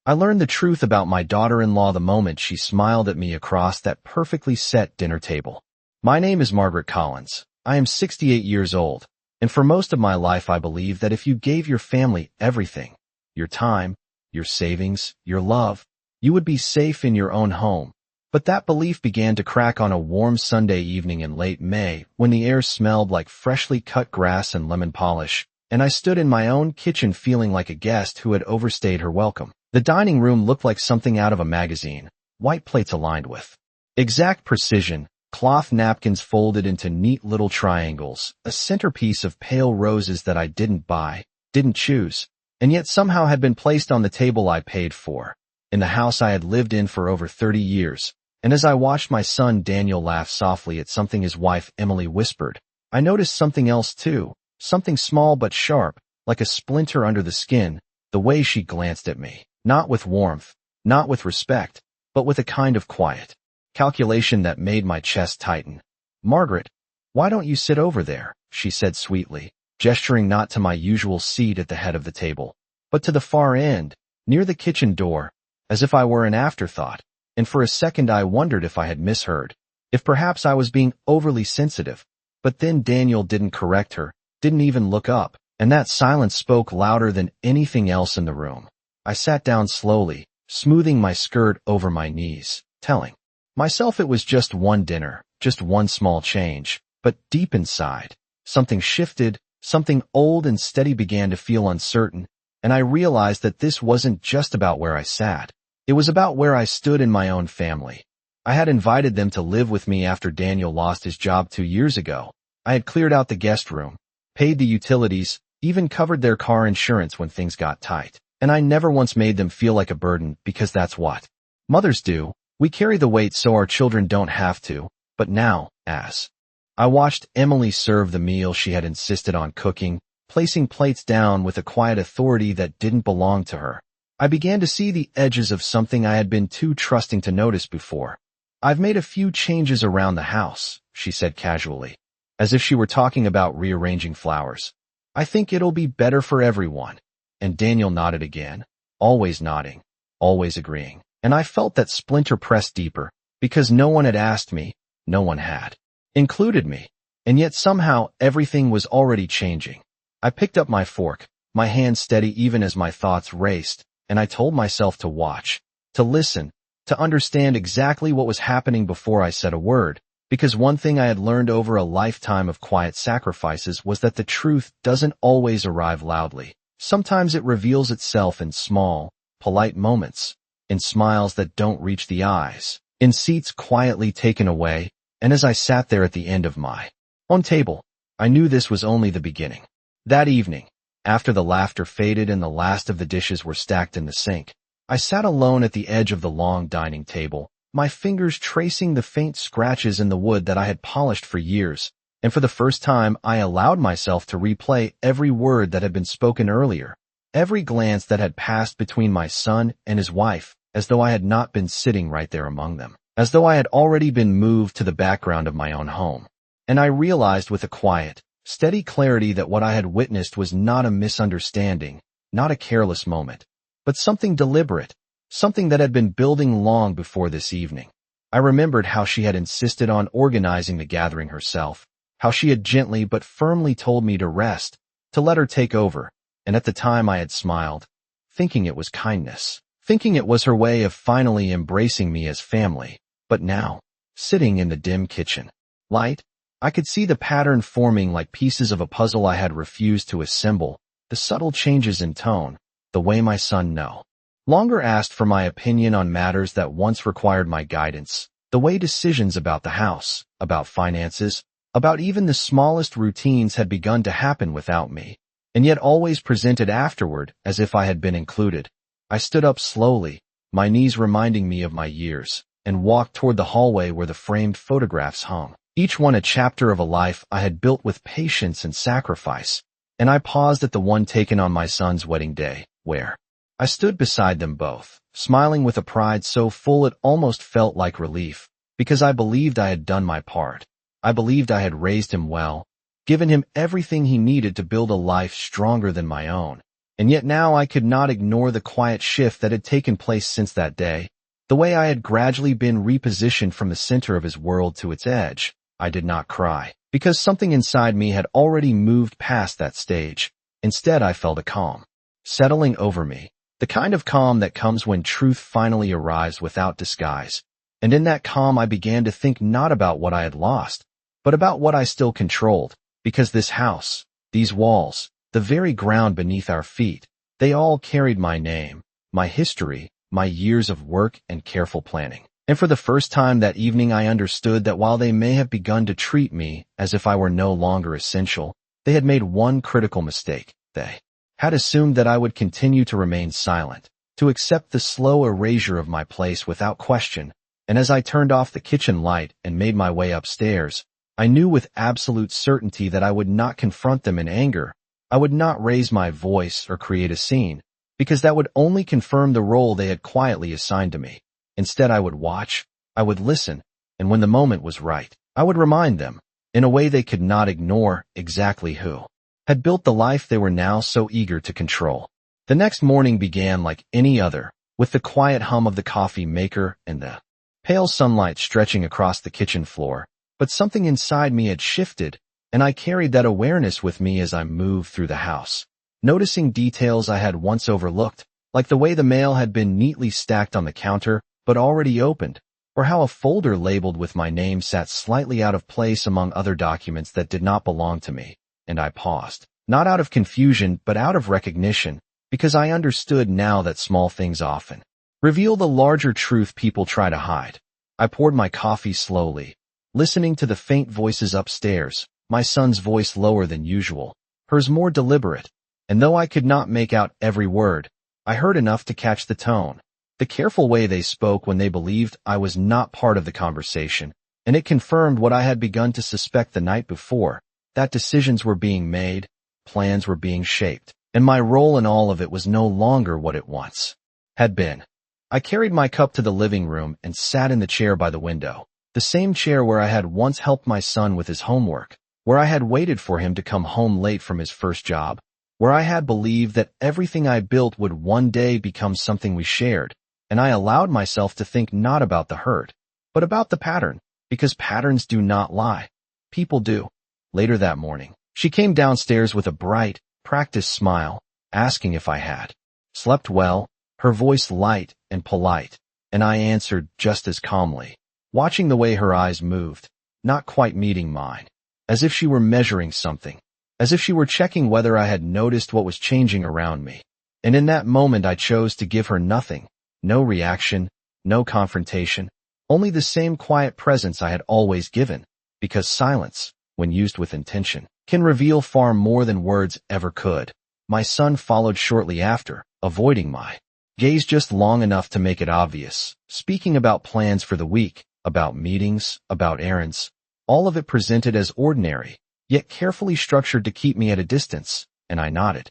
I learned the truth about my daughter-in-law the moment she smiled at me across that perfectly set dinner table. My name is Margaret Collins. I am 68 years old, and for most of my life I believe that if you gave your family everything, your time, your savings, your love, you would be safe in your own home. But that belief began to crack on a warm Sunday evening in late May when the air smelled like freshly cut grass and lemon polish, and I stood in my own kitchen feeling like a guest who had overstayed her welcome. The dining room looked like something out of a magazine, white plates aligned with exact precision, cloth napkins folded into neat little triangles, a centerpiece of pale roses that I didn't buy, didn't choose, and yet somehow had been placed on the table I paid for, in the house I had lived in for over 30 years. And as I watched my son Daniel laugh softly at something his wife Emily whispered, I noticed something else too, something small but sharp, like a splinter under the skin, the way she glanced at me. Not with warmth, not with respect, but with a kind of quiet calculation that made my chest tighten. Margaret, why don't you sit over there? She said sweetly, gesturing not to my usual seat at the head of the table, but to the far end, near the kitchen door, as if I were an afterthought, and for a second I wondered if I had misheard, if perhaps I was being overly sensitive. But then Daniel didn't correct her, didn't even look up, and that silence spoke louder than anything else in the room. I sat down slowly, smoothing my skirt over my knees, telling myself it was just one dinner, just one small change, but deep inside, something shifted, something old and steady began to feel uncertain, and I realized that this wasn't just about where I sat. It was about where I stood in my own family. I had invited them to live with me after Daniel lost his job 2 years ago. I had cleared out the guest room, paid the utilities, even covered their car insurance when things got tight. And I never once made them feel like a burden because that's what mothers do. We carry the weight so our children don't have to. But now, as I watched Emily serve the meal she had insisted on cooking, placing plates down with a quiet authority that didn't belong to her, I began to see the edges of something I had been too trusting to notice before. I've made a few changes around the house, she said casually, as if she were talking about rearranging flowers. I think it'll be better for everyone. And Daniel nodded again, always nodding, always agreeing. And I felt that splinter press deeper, because no one had asked me, no one had included me, and yet somehow everything was already changing. I picked up my fork, my hand steady even as my thoughts raced, and I told myself to watch, to listen, to understand exactly what was happening before I said a word, because one thing I had learned over a lifetime of quiet sacrifices was that the truth doesn't always arrive loudly. Sometimes it reveals itself in small, polite moments, in smiles that don't reach the eyes, in seats quietly taken away, and as I sat there at the end of my own table, I knew this was only the beginning. That evening, after the laughter faded and the last of the dishes were stacked in the sink, I sat alone at the edge of the long dining table, my fingers tracing the faint scratches in the wood that I had polished for years. And for the first time, I allowed myself to replay every word that had been spoken earlier, every glance that had passed between my son and his wife, as though I had not been sitting right there among them, as though I had already been moved to the background of my own home. And I realized with a quiet, steady clarity that what I had witnessed was not a misunderstanding, not a careless moment, but something deliberate, something that had been building long before this evening. I remembered how she had insisted on organizing the gathering herself, how she had gently but firmly told me to rest, to let her take over, and at the time I had smiled, thinking it was kindness, thinking it was her way of finally embracing me as family. But now, sitting in the dim kitchen light, I could see the pattern forming like pieces of a puzzle I had refused to assemble, the subtle changes in tone, the way my son no longer asked for my opinion on matters that once required my guidance, the way decisions about the house, about finances, about even the smallest routines had begun to happen without me, and yet always presented afterward as if I had been included. I stood up slowly, my knees reminding me of my years, and walked toward the hallway where the framed photographs hung, each one a chapter of a life I had built with patience and sacrifice. And I paused at the one taken on my son's wedding day, where I stood beside them both, smiling with a pride so full it almost felt like relief, because I believed I had done my part. I believed I had raised him well, given him everything he needed to build a life stronger than my own. And yet now I could not ignore the quiet shift that had taken place since that day. The way I had gradually been repositioned from the center of his world to its edge. I did not cry, because something inside me had already moved past that stage. Instead, I felt a calm settling over me, the kind of calm that comes when truth finally arrives without disguise. And in that calm, I began to think not about what I had lost, but about what I still controlled, because this house, these walls, the very ground beneath our feet, they all carried my name, my history, my years of work and careful planning. And for the first time that evening, I understood that while they may have begun to treat me as if I were no longer essential, they had made one critical mistake. They had assumed that I would continue to remain silent, to accept the slow erasure of my place without question. And as I turned off the kitchen light and made my way upstairs, I knew with absolute certainty that I would not confront them in anger. I would not raise my voice or create a scene, because that would only confirm the role they had quietly assigned to me. Instead, I would watch, I would listen, and when the moment was right, I would remind them, in a way they could not ignore, exactly who had built the life they were now so eager to control. The next morning began like any other, with the quiet hum of the coffee maker and the pale sunlight stretching across the kitchen floor. But something inside me had shifted, and I carried that awareness with me as I moved through the house, noticing details I had once overlooked, like the way the mail had been neatly stacked on the counter but already opened, or how a folder labeled with my name sat slightly out of place among other documents that did not belong to me. And I paused, not out of confusion but out of recognition, because I understood now that small things often reveal the larger truth people try to hide. I poured my coffee slowly, listening to the faint voices upstairs, my son's voice lower than usual, hers more deliberate, and though I could not make out every word, I heard enough to catch the tone, the careful way they spoke when they believed I was not part of the conversation, and it confirmed what I had begun to suspect the night before, that decisions were being made, plans were being shaped, and my role in all of it was no longer what it once had been. I carried my cup to the living room and sat in the chair by the window, the same chair where I had once helped my son with his homework, where I had waited for him to come home late from his first job, where I had believed that everything I built would one day become something we shared, and I allowed myself to think not about the hurt, but about the pattern, because patterns do not lie. People do. Later that morning, she came downstairs with a bright, practiced smile, asking if I had slept well, her voice light and polite, and I answered just as calmly, watching the way her eyes moved, not quite meeting mine, as if she were measuring something, as if she were checking whether I had noticed what was changing around me. And in that moment I chose to give her nothing, no reaction, no confrontation, only the same quiet presence I had always given, because silence, when used with intention, can reveal far more than words ever could. My son followed shortly after, avoiding my gaze just long enough to make it obvious, speaking about plans for the week, about meetings, about errands, all of it presented as ordinary, yet carefully structured to keep me at a distance, and I nodded,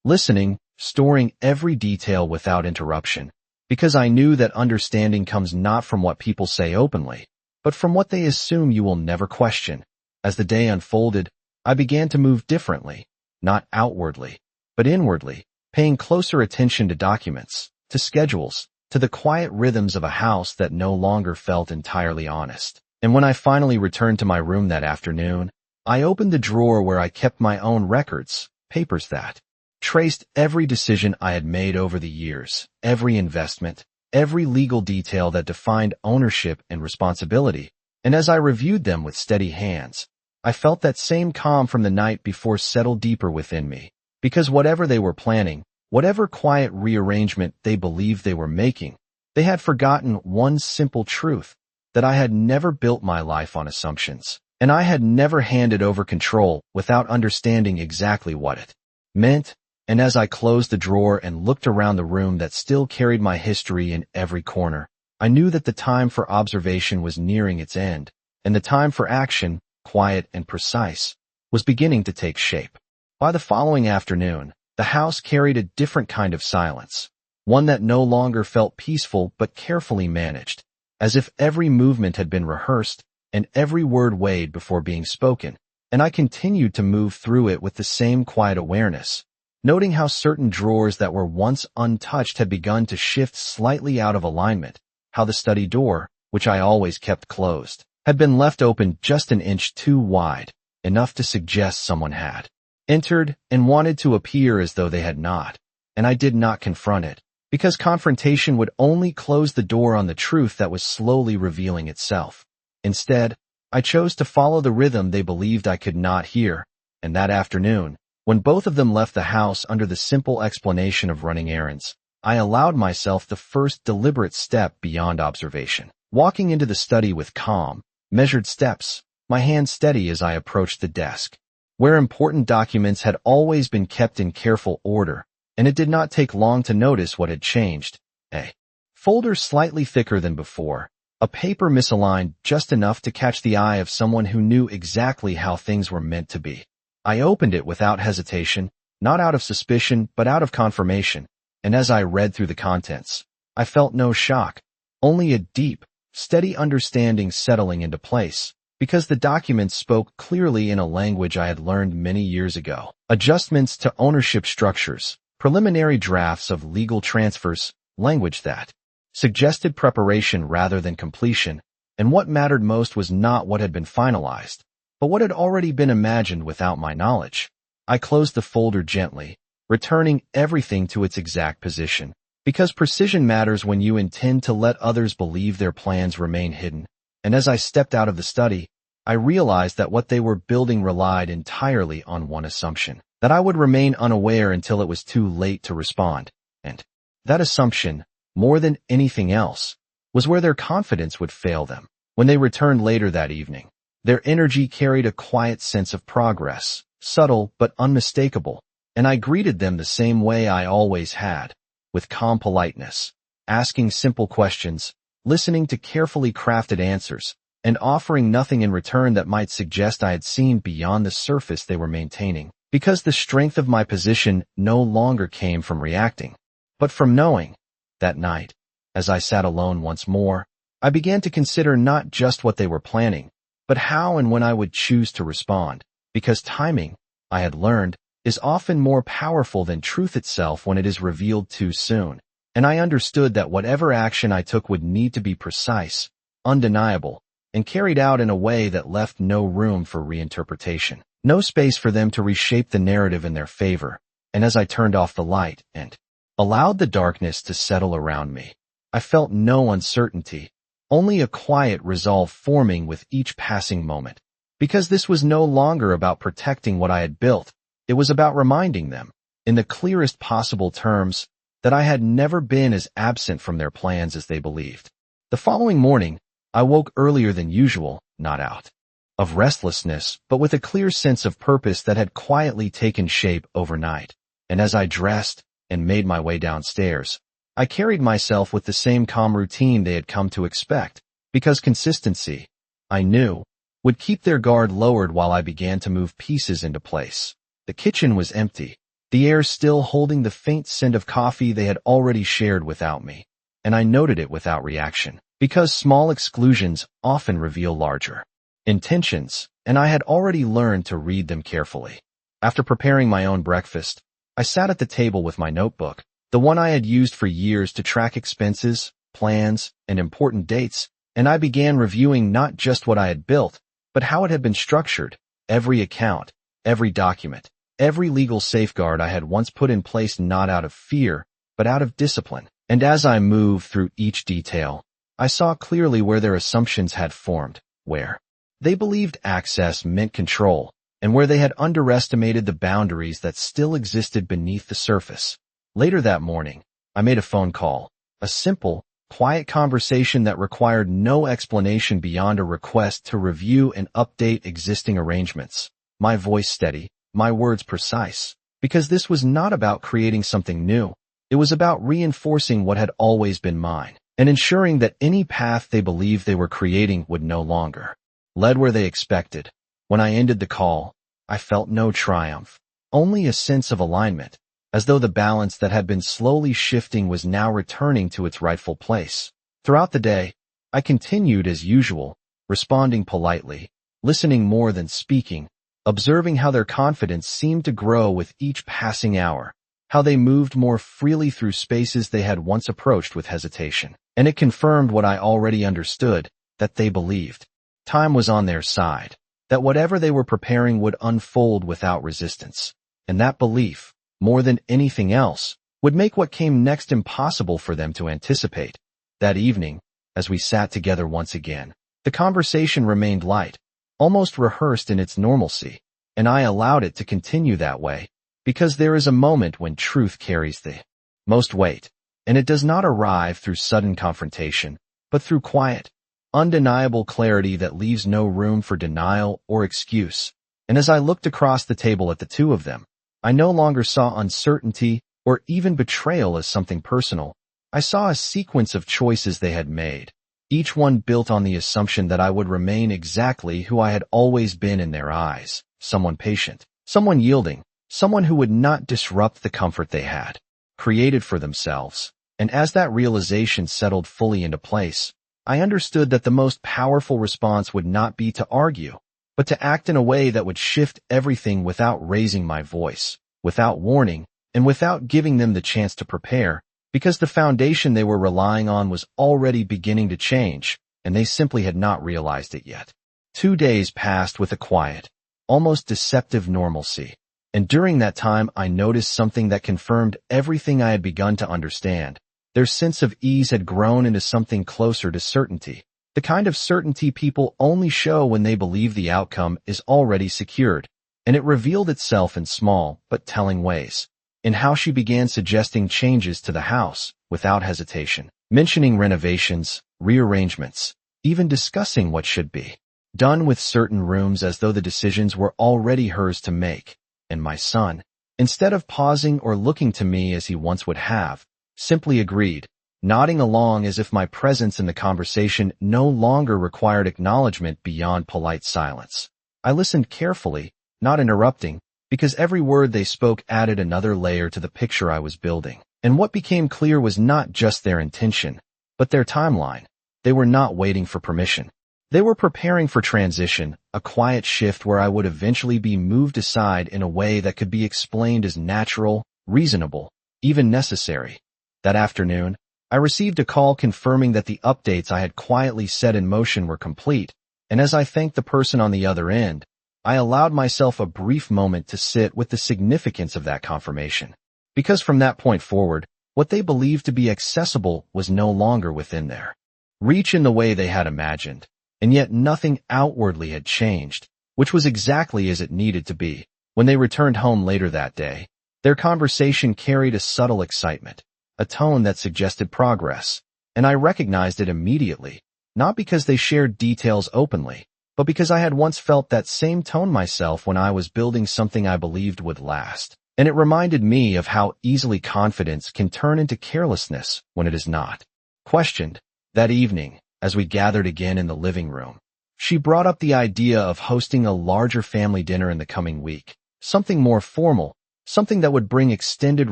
listening, storing every detail without interruption, because I knew that understanding comes not from what people say openly, but from what they assume you will never question. As the day unfolded, I began to move differently, not outwardly, but inwardly, paying closer attention to documents, to schedules, to the quiet rhythms of a house that no longer felt entirely honest. And when I finally returned to my room that afternoon, I opened the drawer where I kept my own records, papers that traced every decision I had made over the years, every investment, every legal detail that defined ownership and responsibility. And as I reviewed them with steady hands, I felt that same calm from the night before settle deeper within me, because whatever they were planning, whatever quiet rearrangement they believed they were making, they had forgotten one simple truth, that I had never built my life on assumptions, and I had never handed over control without understanding exactly what it meant. And as I closed the drawer and looked around the room that still carried my history in every corner, I knew that the time for observation was nearing its end, and the time for action, quiet and precise, was beginning to take shape. By the following afternoon, the house carried a different kind of silence, one that no longer felt peaceful but carefully managed, as if every movement had been rehearsed and every word weighed before being spoken, and I continued to move through it with the same quiet awareness, noting how certain drawers that were once untouched had begun to shift slightly out of alignment, how the study door, which I always kept closed, had been left open just an inch too wide, enough to suggest someone had entered and wanted to appear as though they had not, and I did not confront it, because confrontation would only close the door on the truth that was slowly revealing itself. Instead, I chose to follow the rhythm they believed I could not hear, and that afternoon, when both of them left the house under the simple explanation of running errands, I allowed myself the first deliberate step beyond observation, walking into the study with calm, measured steps, my hand steady as I approached the desk, where important documents had always been kept in careful order, and it did not take long to notice what had changed. A folder slightly thicker than before, a paper misaligned just enough to catch the eye of someone who knew exactly how things were meant to be. I opened it without hesitation, not out of suspicion but out of confirmation, and as I read through the contents, I felt no shock, only a deep, steady understanding settling into place, because the documents spoke clearly in a language I had learned many years ago. Adjustments to ownership structures, preliminary drafts of legal transfers, language that suggested preparation rather than completion, and what mattered most was not what had been finalized, but what had already been imagined without my knowledge. I closed the folder gently, returning everything to its exact position, because precision matters when you intend to let others believe their plans remain hidden. And as I stepped out of the study, I realized that what they were building relied entirely on one assumption, that I would remain unaware until it was too late to respond, and that assumption, more than anything else, was where their confidence would fail them. When they returned later that evening, their energy carried a quiet sense of progress, subtle but unmistakable, and I greeted them the same way I always had, with calm politeness, asking simple questions, listening to carefully crafted answers, and offering nothing in return that might suggest I had seen beyond the surface they were maintaining, because the strength of my position no longer came from reacting, but from knowing. That night, as I sat alone once more, I began to consider not just what they were planning, but how and when I would choose to respond, because timing, I had learned, is often more powerful than truth itself when it is revealed too soon, and I understood that whatever action I took would need to be precise, undeniable, and carried out in a way that left no room for reinterpretation, no space for them to reshape the narrative in their favor. And as I turned off the light and allowed the darkness to settle around me, I felt no uncertainty, only a quiet resolve forming with each passing moment, because this was no longer about protecting what I had built. It was about reminding them, in the clearest possible terms, that I had never been as absent from their plans as they believed. The following morning, I woke earlier than usual, not out of restlessness, but with a clear sense of purpose that had quietly taken shape overnight. And as I dressed and made my way downstairs, I carried myself with the same calm routine they had come to expect, because consistency, I knew, would keep their guard lowered while I began to move pieces into place. The kitchen was empty, the air still holding the faint scent of coffee they had already shared without me, and I noted it without reaction, because small exclusions often reveal larger intentions, and I had already learned to read them carefully. After preparing my own breakfast, I sat at the table with my notebook, the one I had used for years to track expenses, plans, and important dates, and I began reviewing not just what I had built, but how it had been structured, every account, every document, every legal safeguard I had once put in place, not out of fear, but out of discipline. And as I moved through each detail, I saw clearly where their assumptions had formed, where they believed access meant control, and where they had underestimated the boundaries that still existed beneath the surface. Later that morning, I made a phone call, a simple, quiet conversation that required no explanation beyond a request to review and update existing arrangements. My voice steady, my words precise, because this was not about creating something new. It was about reinforcing what had always been mine, and ensuring that any path they believed they were creating would no longer lead where they expected. When I ended the call, I felt no triumph, only a sense of alignment, as though the balance that had been slowly shifting was now returning to its rightful place. Throughout the day, I continued as usual, responding politely, listening more than speaking, observing how their confidence seemed to grow with each passing hour, how they moved more freely through spaces they had once approached with hesitation. And it confirmed what I already understood, that they believed. Time was on their side, that whatever they were preparing would unfold without resistance. And that belief, more than anything else, would make what came next impossible for them to anticipate. That evening, as we sat together once again, the conversation remained light, almost rehearsed in its normalcy, and I allowed it to continue that way, because there is a moment when truth carries the most weight, and it does not arrive through sudden confrontation, but through quiet, undeniable clarity that leaves no room for denial or excuse. And as I looked across the table at the two of them, I no longer saw uncertainty or even betrayal as something personal. I saw a sequence of choices they had made, each one built on the assumption that I would remain exactly who I had always been in their eyes, someone patient, someone yielding, someone who would not disrupt the comfort they had created for themselves. And as that realization settled fully into place, I understood that the most powerful response would not be to argue, but to act in a way that would shift everything without raising my voice, without warning, and without giving them the chance to prepare, because the foundation they were relying on was already beginning to change, and they simply had not realized it yet. 2 days passed with a quiet, almost deceptive normalcy, and during that time I noticed something that confirmed everything I had begun to understand. Their sense of ease had grown into something closer to certainty, the kind of certainty people only show when they believe the outcome is already secured, and it revealed itself in small but telling ways. In how she began suggesting changes to the house without hesitation, mentioning renovations, rearrangements, even discussing what should be done with certain rooms as though the decisions were already hers to make. And my son, instead of pausing or looking to me as he once would have, simply agreed, nodding along as if my presence in the conversation no longer required acknowledgement beyond polite silence. I listened carefully, not interrupting, because every word they spoke added another layer to the picture I was building. And what became clear was not just their intention, but their timeline. They were not waiting for permission. They were preparing for transition, a quiet shift where I would eventually be moved aside in a way that could be explained as natural, reasonable, even necessary. That afternoon, I received a call confirming that the updates I had quietly set in motion were complete, and as I thanked the person on the other end, I allowed myself a brief moment to sit with the significance of that confirmation. Because from that point forward, what they believed to be accessible was no longer within their reach in the way they had imagined, and yet nothing outwardly had changed, which was exactly as it needed to be. When they returned home later that day, their conversation carried a subtle excitement, a tone that suggested progress, and I recognized it immediately, not because they shared details openly, but because I had once felt that same tone myself when I was building something I believed would last. And it reminded me of how easily confidence can turn into carelessness when it is not questioned. That evening, as we gathered again in the living room, she brought up the idea of hosting a larger family dinner in the coming week, something more formal, something that would bring extended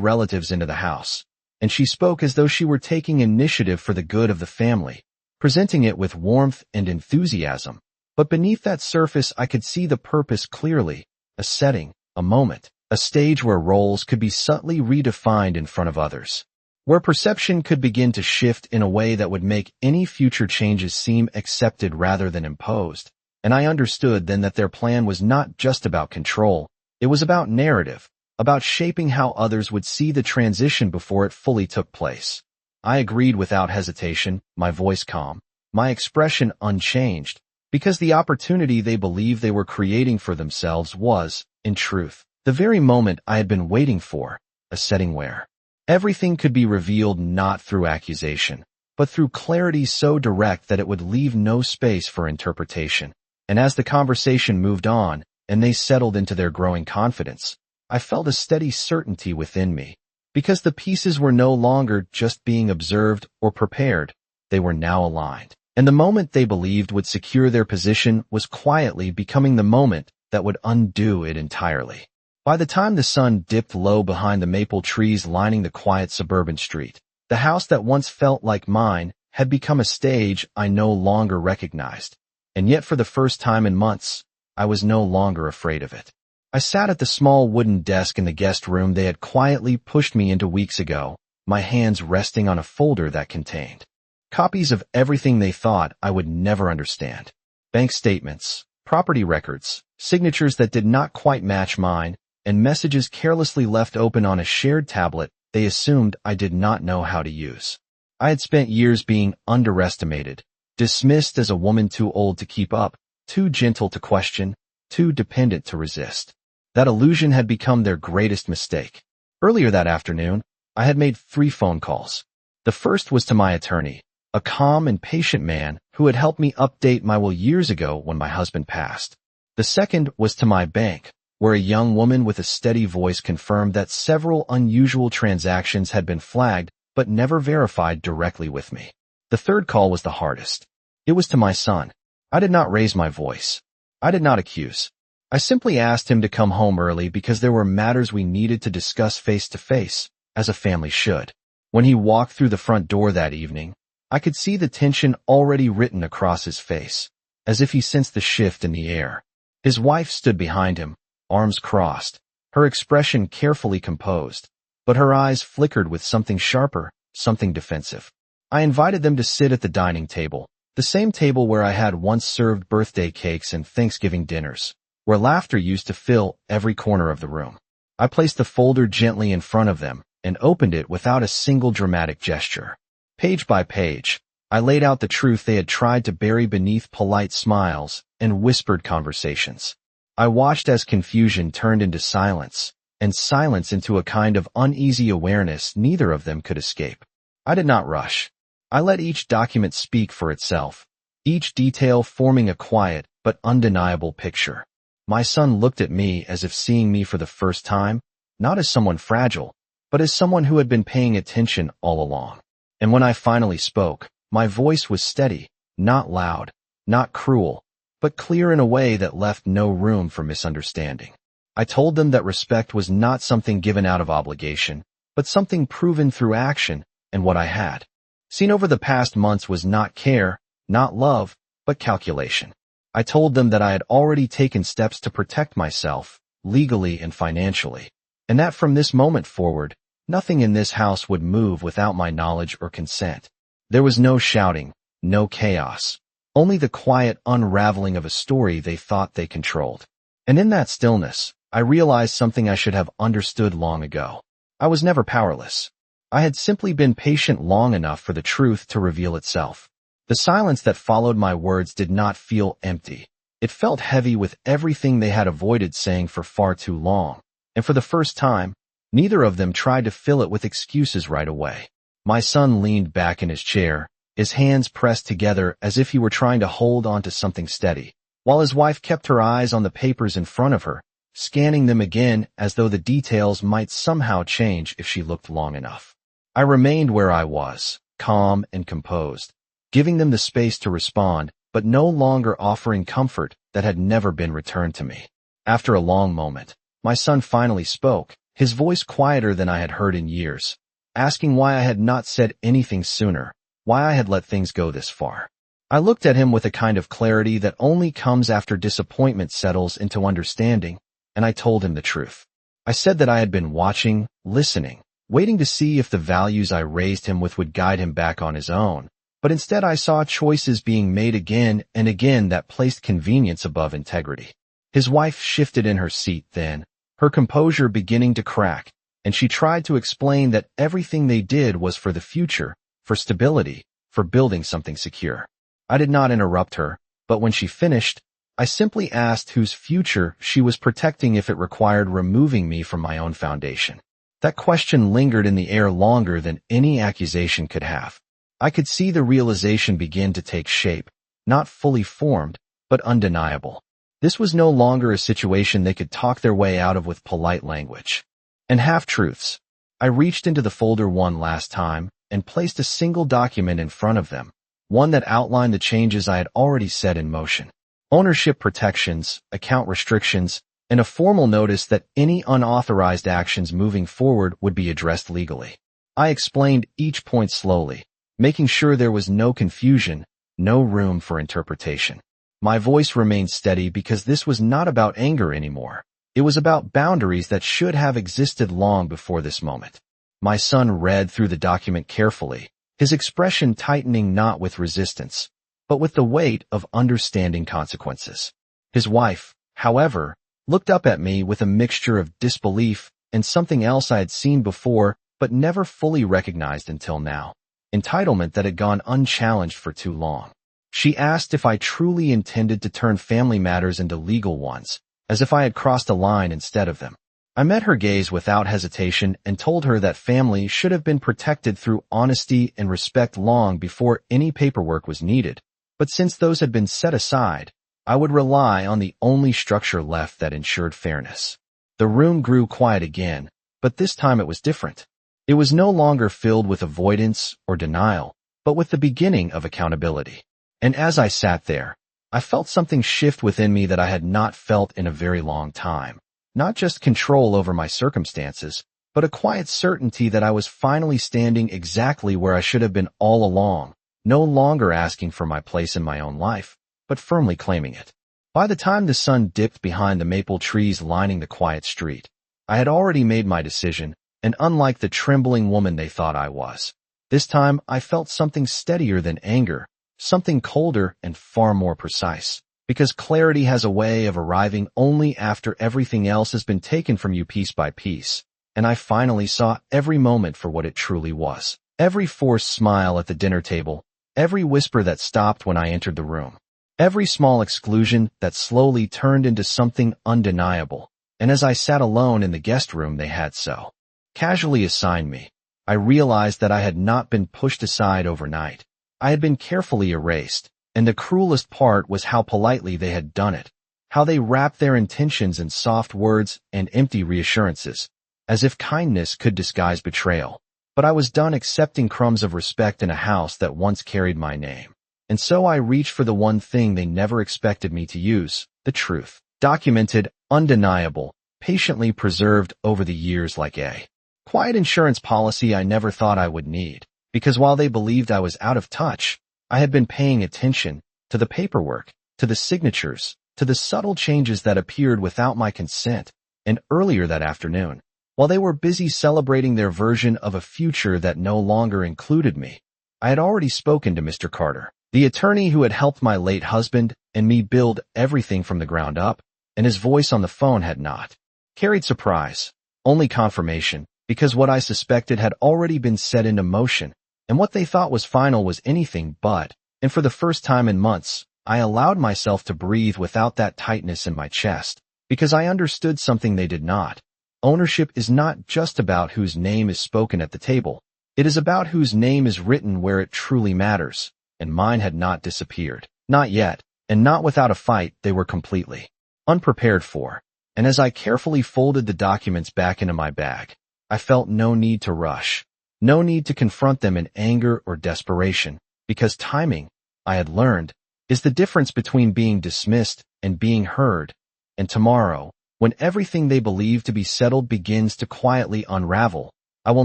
relatives into the house. And she spoke as though she were taking initiative for the good of the family, presenting it with warmth and enthusiasm. But beneath that surface I could see the purpose clearly, a setting, a moment, a stage where roles could be subtly redefined in front of others, where perception could begin to shift in a way that would make any future changes seem accepted rather than imposed. And I understood then that their plan was not just about control, it was about narrative, about shaping how others would see the transition before it fully took place. I agreed without hesitation, my voice calm, my expression unchanged, because the opportunity they believed they were creating for themselves was, in truth, the very moment I had been waiting for, a setting where everything could be revealed not through accusation, but through clarity so direct that it would leave no space for interpretation. And as the conversation moved on, and they settled into their growing confidence, I felt a steady certainty within me, because the pieces were no longer just being observed or prepared, they were now aligned. And the moment they believed would secure their position was quietly becoming the moment that would undo it entirely. By the time the sun dipped low behind the maple trees lining the quiet suburban street, the house that once felt like mine had become a stage I no longer recognized. And yet for the first time in months, I was no longer afraid of it. I sat at the small wooden desk in the guest room they had quietly pushed me into weeks ago, my hands resting on a folder that contained copies of everything they thought I would never understand. Bank statements, property records, signatures that did not quite match mine, and messages carelessly left open on a shared tablet they assumed I did not know how to use. I had spent years being underestimated, dismissed as a woman too old to keep up, too gentle to question, too dependent to resist. That illusion had become their greatest mistake. Earlier that afternoon, I had made 3 phone calls. The first was to my attorney, a calm and patient man who had helped me update my will years ago when my husband passed. The second was to my bank, where a young woman with a steady voice confirmed that several unusual transactions had been flagged but never verified directly with me. The third call was the hardest. It was to my son. I did not raise my voice. I did not accuse. I simply asked him to come home early because there were matters we needed to discuss face to face, as a family should. When he walked through the front door that evening, I could see the tension already written across his face, as if he sensed the shift in the air. His wife stood behind him, arms crossed, her expression carefully composed, but her eyes flickered with something sharper, something defensive. I invited them to sit at the dining table, the same table where I had once served birthday cakes and Thanksgiving dinners, where laughter used to fill every corner of the room. I placed the folder gently in front of them and opened it without a single dramatic gesture. Page by page, I laid out the truth they had tried to bury beneath polite smiles and whispered conversations. I watched as confusion turned into silence, and silence into a kind of uneasy awareness neither of them could escape. I did not rush. I let each document speak for itself, each detail forming a quiet but undeniable picture. My son looked at me as if seeing me for the first time, not as someone fragile, but as someone who had been paying attention all along. And when I finally spoke, my voice was steady, not loud, not cruel, but clear in a way that left no room for misunderstanding. I told them that respect was not something given out of obligation, but something proven through action, and what I had seen over the past months was not care, not love, but calculation. I told them that I had already taken steps to protect myself, legally and financially, and that from this moment forward, nothing in this house would move without my knowledge or consent. There was no shouting, no chaos, only the quiet unraveling of a story they thought they controlled. And in that stillness, I realized something I should have understood long ago. I was never powerless. I had simply been patient long enough for the truth to reveal itself. The silence that followed my words did not feel empty. It felt heavy with everything they had avoided saying for far too long. And for the first time, neither of them tried to fill it with excuses right away. My son leaned back in his chair, his hands pressed together as if he were trying to hold on to something steady, while his wife kept her eyes on the papers in front of her, scanning them again as though the details might somehow change if she looked long enough. I remained where I was, calm and composed, giving them the space to respond, but no longer offering comfort that had never been returned to me. After a long moment, my son finally spoke, his voice quieter than I had heard in years, asking why I had not said anything sooner, why I had let things go this far. I looked at him with a kind of clarity that only comes after disappointment settles into understanding, and I told him the truth. I said that I had been watching, listening, waiting to see if the values I raised him with would guide him back on his own, but instead I saw choices being made again and again that placed convenience above integrity. His wife shifted in her seat then, her composure beginning to crack, and she tried to explain that everything they did was for the future, for stability, for building something secure. I did not interrupt her, but when she finished, I simply asked whose future she was protecting if it required removing me from my own foundation. That question lingered in the air longer than any accusation could have. I could see the realization begin to take shape, not fully formed, but undeniable. This was no longer a situation they could talk their way out of with polite language. And half-truths. I reached into the folder one last time and placed a single document in front of them, one that outlined the changes I had already set in motion. Ownership protections, account restrictions, and a formal notice that any unauthorized actions moving forward would be addressed legally. I explained each point slowly, making sure there was no confusion, no room for interpretation. My voice remained steady because this was not about anger anymore. It was about boundaries that should have existed long before this moment. My son read through the document carefully, his expression tightening not with resistance, but with the weight of understanding consequences. His wife, however, looked up at me with a mixture of disbelief and something else I had seen before but never fully recognized until now. Entitlement that had gone unchallenged for too long. She asked if I truly intended to turn family matters into legal ones, as if I had crossed a line instead of them. I met her gaze without hesitation and told her that family should have been protected through honesty and respect long before any paperwork was needed. But since those had been set aside, I would rely on the only structure left that ensured fairness. The room grew quiet again, but this time it was different. It was no longer filled with avoidance or denial, but with the beginning of accountability. And as I sat there, I felt something shift within me that I had not felt in a very long time. Not just control over my circumstances, but a quiet certainty that I was finally standing exactly where I should have been all along, no longer asking for my place in my own life, but firmly claiming it. By the time the sun dipped behind the maple trees lining the quiet street, I had already made my decision, and unlike the trembling woman they thought I was, this time I felt something steadier than anger, something colder and far more precise. Because clarity has a way of arriving only after everything else has been taken from you piece by piece, and I finally saw every moment for what it truly was. Every forced smile at the dinner table, every whisper that stopped when I entered the room, every small exclusion that slowly turned into something undeniable, and as I sat alone in the guest room they had so casually assigned me, I realized that I had not been pushed aside overnight. I had been carefully erased, and the cruelest part was how politely they had done it, how they wrapped their intentions in soft words and empty reassurances, as if kindness could disguise betrayal. But I was done accepting crumbs of respect in a house that once carried my name. And so I reached for the one thing they never expected me to use, the truth. Documented, undeniable, patiently preserved over the years like a quiet insurance policy I never thought I would need, because while they believed I was out of touch, I had been paying attention to the paperwork, to the signatures, to the subtle changes that appeared without my consent. And earlier that afternoon, while they were busy celebrating their version of a future that no longer included me, I had already spoken to Mr. Carter, the attorney who had helped my late husband and me build everything from the ground up, and his voice on the phone had not carried surprise, only confirmation, because what I suspected had already been set into motion, and what they thought was final was anything but. And for the first time in months, I allowed myself to breathe without that tightness in my chest, because I understood something they did not. Ownership is not just about whose name is spoken at the table. It is about whose name is written where it truly matters, and mine had not disappeared. Not yet, and not without a fight they were completely unprepared for. And as I carefully folded the documents back into my bag, I felt no need to rush. No need to confront them in anger or desperation, because timing, I had learned, is the difference between being dismissed and being heard. And tomorrow, when everything they believe to be settled begins to quietly unravel, I will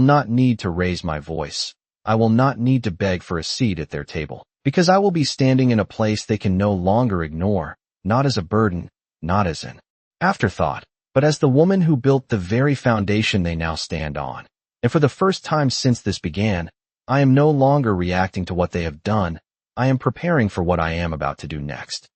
not need to raise my voice. I will not need to beg for a seat at their table, because I will be standing in a place they can no longer ignore, not as a burden, not as an afterthought, but as the woman who built the very foundation they now stand on. And for the first time since this began, I am no longer reacting to what they have done. I am preparing for what I am about to do next.